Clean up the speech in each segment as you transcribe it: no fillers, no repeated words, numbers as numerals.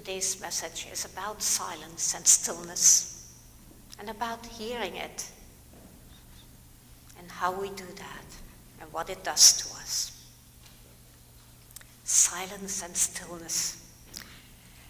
today's message is about silence and stillness, and about hearing it, and how we do that, and what it does to us. Silence and stillness.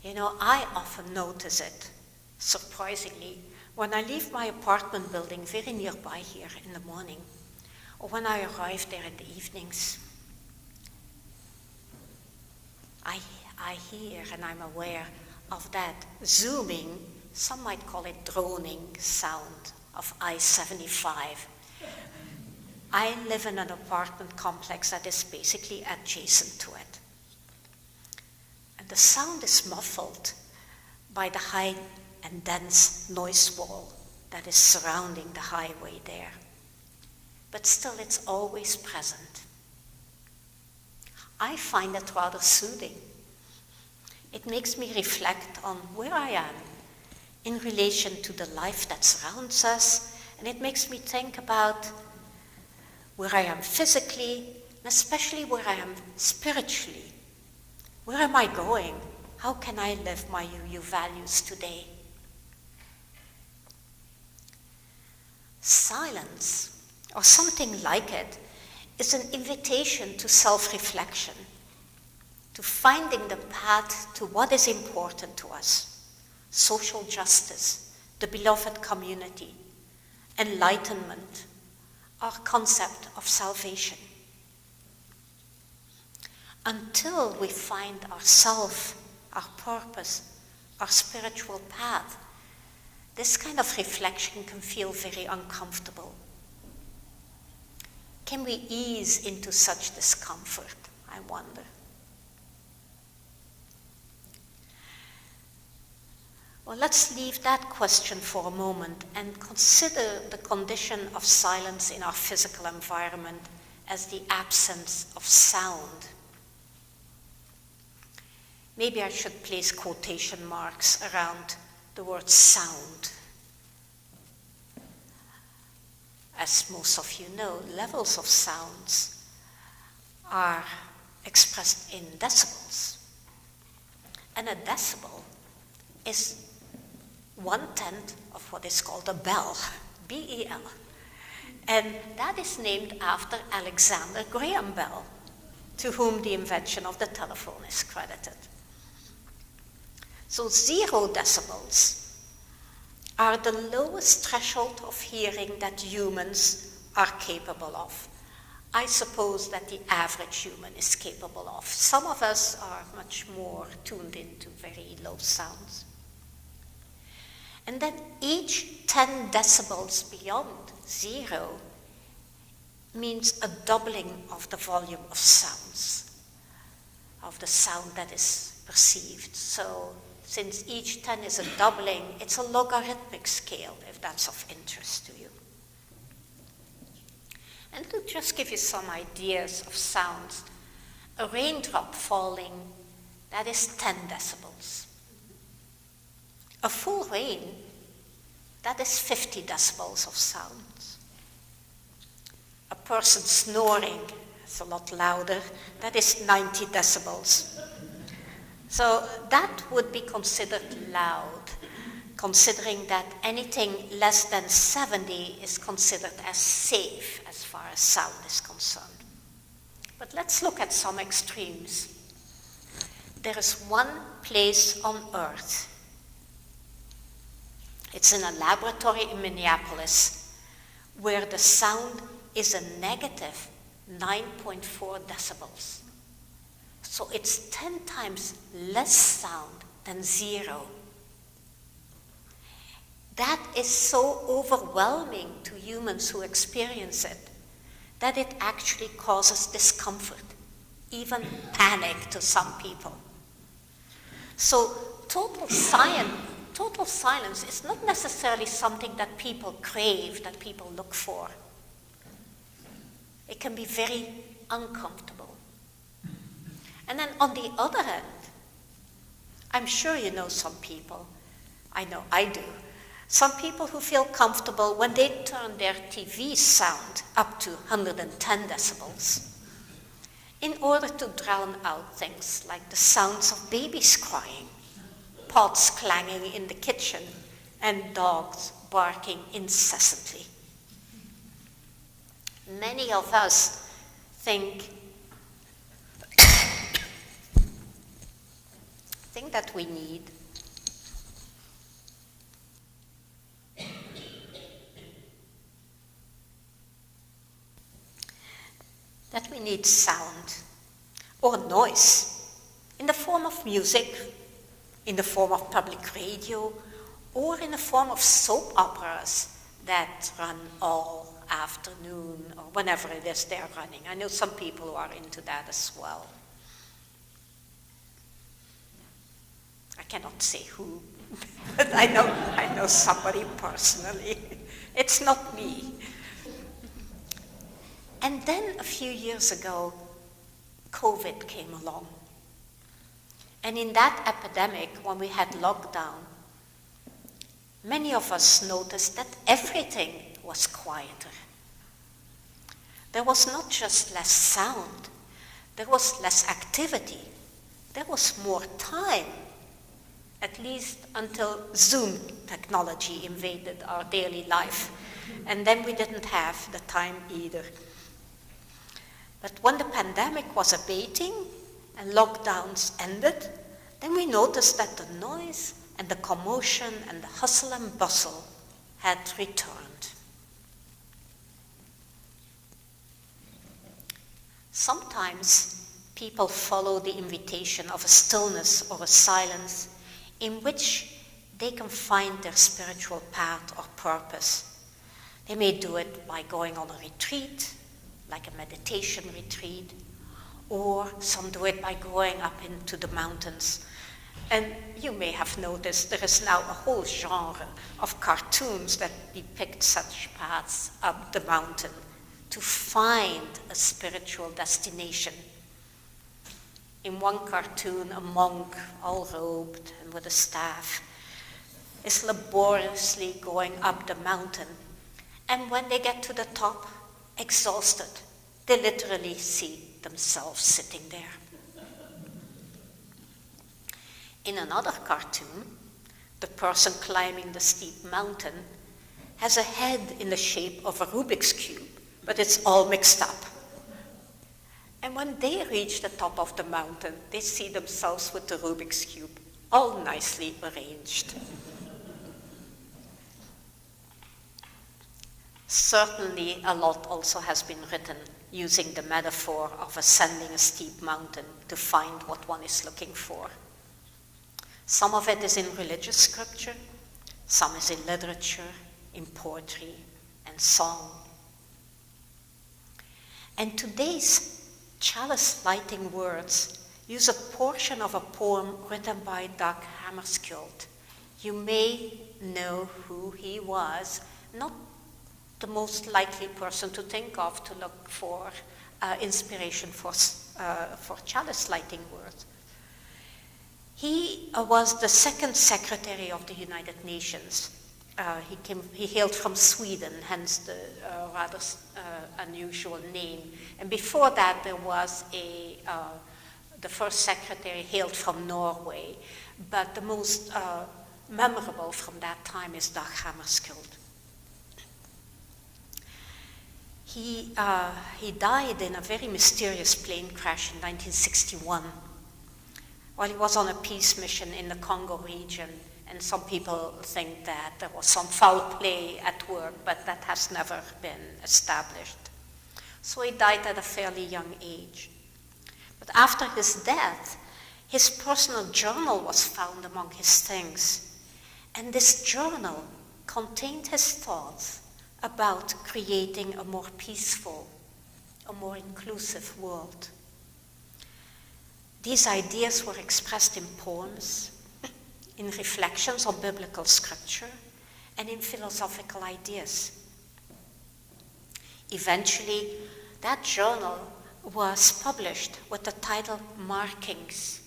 You know, I often notice it, surprisingly, when I leave my apartment building very nearby here in the morning, or when I arrive there in the evenings. I hear and I'm aware of that zooming, some might call it droning sound of I-75. I live in an apartment complex that is basically adjacent to it. And the sound is muffled by the high and dense noise wall that is surrounding the highway there. But still, it's always present. I find it rather soothing. It makes me reflect on where I am in relation to the life that surrounds us, and it makes me think about where I am physically, and especially where I am spiritually. Where am I going? How can I live my UU values today? Silence, or something like it, is an invitation to self-reflection, to finding the path to what is important to us: social justice, the beloved community, enlightenment, our concept of salvation. Until we find ourself, our purpose, our spiritual path, this kind of reflection can feel very uncomfortable. Can we ease into such discomfort, I wonder? Well, let's leave that question for a moment and consider the condition of silence in our physical environment as the absence of sound. Maybe I should place quotation marks around the word sound. As most of you know, levels of sounds are expressed in decibels. And a decibel is 1/10 of what is called a bell, B-E-L. And that is named after Alexander Graham Bell, to whom the invention of the telephone is credited. So 0 decibels are the lowest threshold of hearing that humans are capable of. I suppose that the average human is capable of. Some of us are much more tuned into very low sounds. And then each 10 decibels beyond 0 means a doubling of the volume of sounds, of the sound that is perceived. So since each 10 is a doubling, it's a logarithmic scale, if that's of interest to you. And to just give you some ideas of sounds, a raindrop falling, that is 10 decibels. A full rain, that is 50 decibels of sound. A person snoring, it's a lot louder, that is 90 decibels. So that would be considered loud, considering that anything less than 70 is considered as safe as far as sound is concerned. But let's look at some extremes. There is one place on earth. It's in a laboratory in Minneapolis where the sound is a negative 9.4 decibels. So it's 10 times less sound than 0. That is so overwhelming to humans who experience it that it actually causes discomfort, even panic to some people. So total silence is not necessarily something that people crave, that people look for. It can be very uncomfortable. And then on the other hand, I'm sure you know some people, I know I do, some people who feel comfortable when they turn their TV sound up to 110 decibels in order to drown out things like the sounds of babies crying pots clanging in the kitchen, and dogs barking incessantly. Many of us think that we need sound or noise in the form of music, in the form of public radio, or in the form of soap operas that run all afternoon or whenever it is they're running. I know some people who are into that as well. I cannot say who, but I know somebody personally. It's not me. And then a few years ago, COVID came along. And in that epidemic, when we had lockdown, many of us noticed that everything was quieter. There was not just less sound, there was less activity, there was more time, at least until Zoom technology invaded our daily life. And then we didn't have the time either. But when the pandemic was abating and lockdowns ended, then we noticed that the noise and the commotion and the hustle and bustle had returned. Sometimes people follow the invitation of a stillness or a silence in which they can find their spiritual path or purpose. They may do it by going on a retreat, like a meditation retreat, or some do it by going up into the mountains. And you may have noticed there is now a whole genre of cartoons that depict such paths up the mountain to find a spiritual destination. In one cartoon, a monk, all robed and with a staff, is laboriously going up the mountain. And when they get to the top, exhausted, they literally see themselves sitting there. In another cartoon, the person climbing the steep mountain has a head in the shape of a Rubik's Cube, but it's all mixed up. And when they reach the top of the mountain, they see themselves with the Rubik's Cube, all nicely arranged. Certainly, a lot also has been written using the metaphor of ascending a steep mountain to find what one is looking for. Some of it is in religious scripture, some is in literature, in poetry, and song. And today's chalice lighting words use a portion of a poem written by Dag Hammarskjöld. You may know who he was, not the most likely person to think of to look for inspiration for chalice lighting words. He was the second secretary of the United Nations. He hailed from Sweden, hence the rather unusual name. And before that, there was the first secretary hailed from Norway, but the most memorable from that time is Dag Hammarskjöld. He died in a very mysterious plane crash in 1961 while he was on a peace mission in the Congo region. And some people think that there was some foul play at work, but that has never been established. So he died at a fairly young age. But after his death, his personal journal was found among his things. And this journal contained his thoughts about creating a more peaceful, a more inclusive world. These ideas were expressed in poems, in reflections on biblical scripture, and in philosophical ideas. Eventually, that journal was published with the title Markings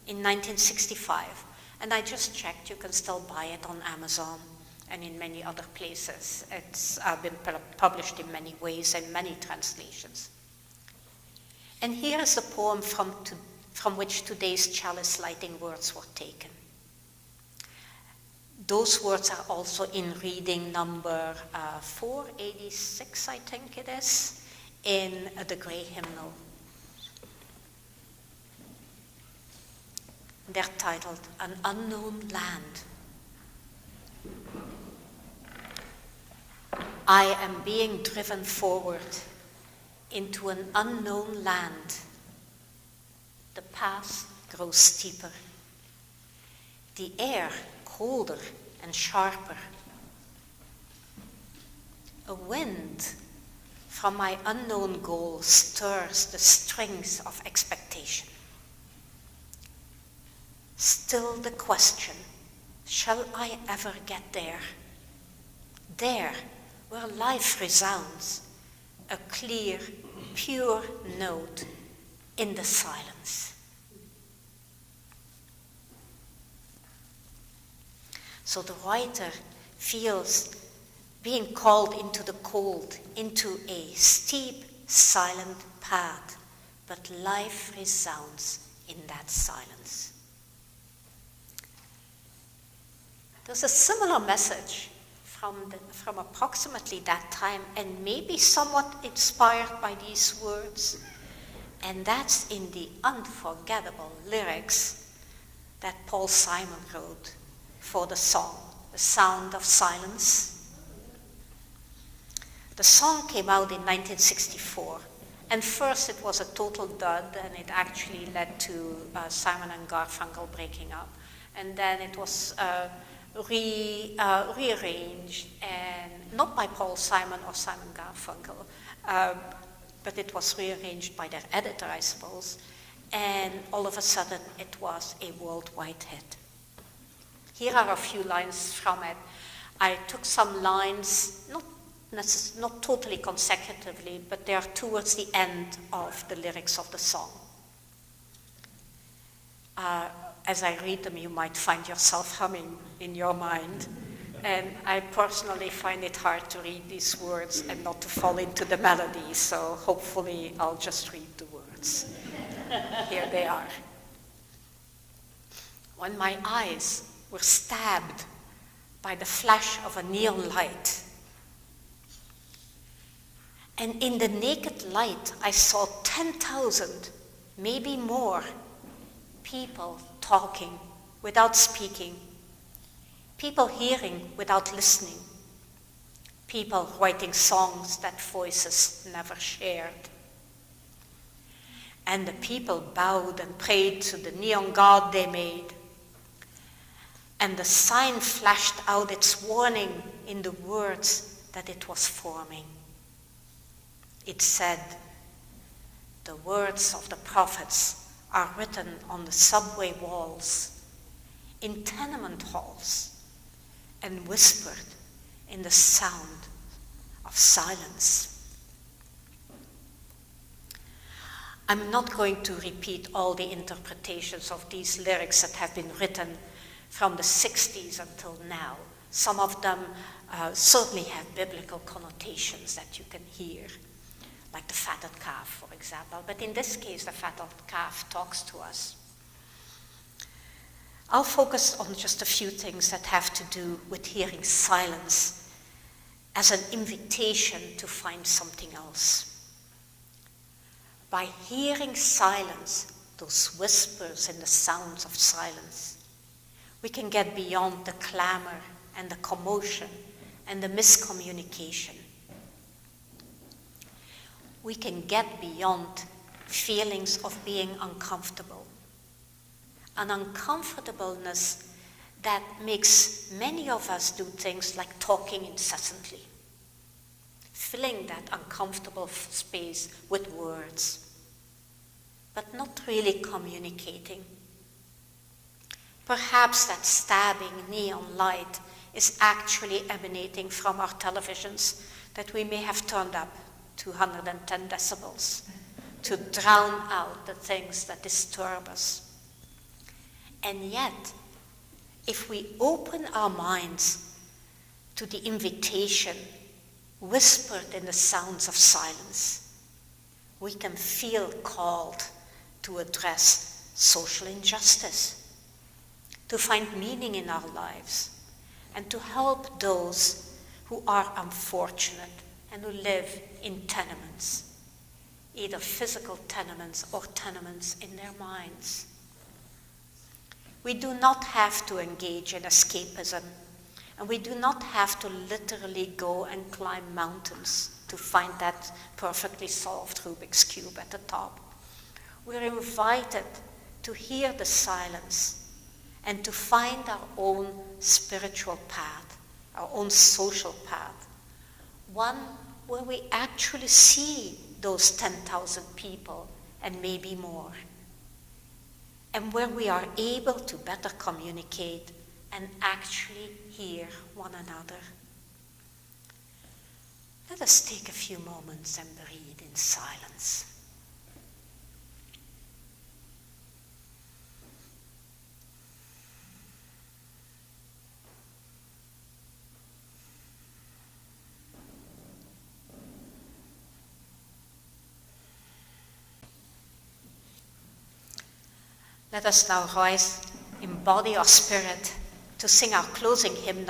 in 1965, and I just checked, you can still buy it on Amazon and in many other places. It's been published in many ways and many translations. And here is the poem from which today's chalice lighting words were taken. Those words are also in reading number 486, I think it is, in the Grey Hymnal. They're titled An Unknown Land. I am being driven forward into an unknown land. The path grows steeper. The air colder and sharper. A wind from my unknown goal stirs the strings of expectation. Still the question, shall I ever get there? There, where life resounds, a clear, pure note in the silence. So the writer feels being called into the cold, into a steep, silent path, but life resounds in that silence. There's a similar message from approximately that time, and maybe somewhat inspired by these words, and that's in the unforgettable lyrics that Paul Simon wrote for the song, The Sound of Silence. The song came out in 1964, and first it was a total dud, and it actually led to Simon and Garfunkel breaking up, and then it was rearranged, and not by Paul Simon or Simon Garfunkel, but it was rearranged by their editor, I suppose, and all of a sudden it was a worldwide hit. Here are a few lines from it. I took some lines, not totally consecutively, but they are towards the end of the lyrics of the song. As I read them, you might find yourself humming in your mind. And I personally find it hard to read these words and not to fall into the melody, so hopefully I'll just read the words. Here they are. When my eyes were stabbed by the flash of a neon light, and in the naked light I saw 10,000, maybe more, people talking without speaking, people hearing without listening, people writing songs that voices never shared. And the people bowed and prayed to the neon god they made. And the sign flashed out its warning in the words that it was forming. It said, "The words of the prophets are written on the subway walls, in tenement halls, and whispered in the sound of silence." I'm not going to repeat all the interpretations of these lyrics that have been written from the 60s until now. Some of them certainly have biblical connotations that you can hear, like the fatted calf, for example. But in this case, the fatted calf talks to us. I'll focus on just a few things that have to do with hearing silence as an invitation to find something else. By hearing silence, those whispers and the sounds of silence, we can get beyond the clamor and the commotion and the miscommunication. We can get beyond feelings of being uncomfortable. An uncomfortableness that makes many of us do things like talking incessantly, filling that uncomfortable space with words, but not really communicating. Perhaps that stabbing neon light is actually emanating from our televisions that we may have turned up to 110 decibels to drown out the things that disturb us. And yet, if we open our minds to the invitation whispered in the sounds of silence, we can feel called to address social injustice, to find meaning in our lives, and to help those who are unfortunate and who live in tenements, either physical tenements or tenements in their minds. We do not have to engage in escapism, and we do not have to literally go and climb mountains to find that perfectly solved Rubik's Cube at the top. We're invited to hear the silence and to find our own spiritual path, our own social path, one where we actually see those 10,000 people and maybe more, and where we are able to better communicate and actually hear one another. Let us take a few moments and breathe in silence. Let us now rise in body or spirit to sing our closing hymn,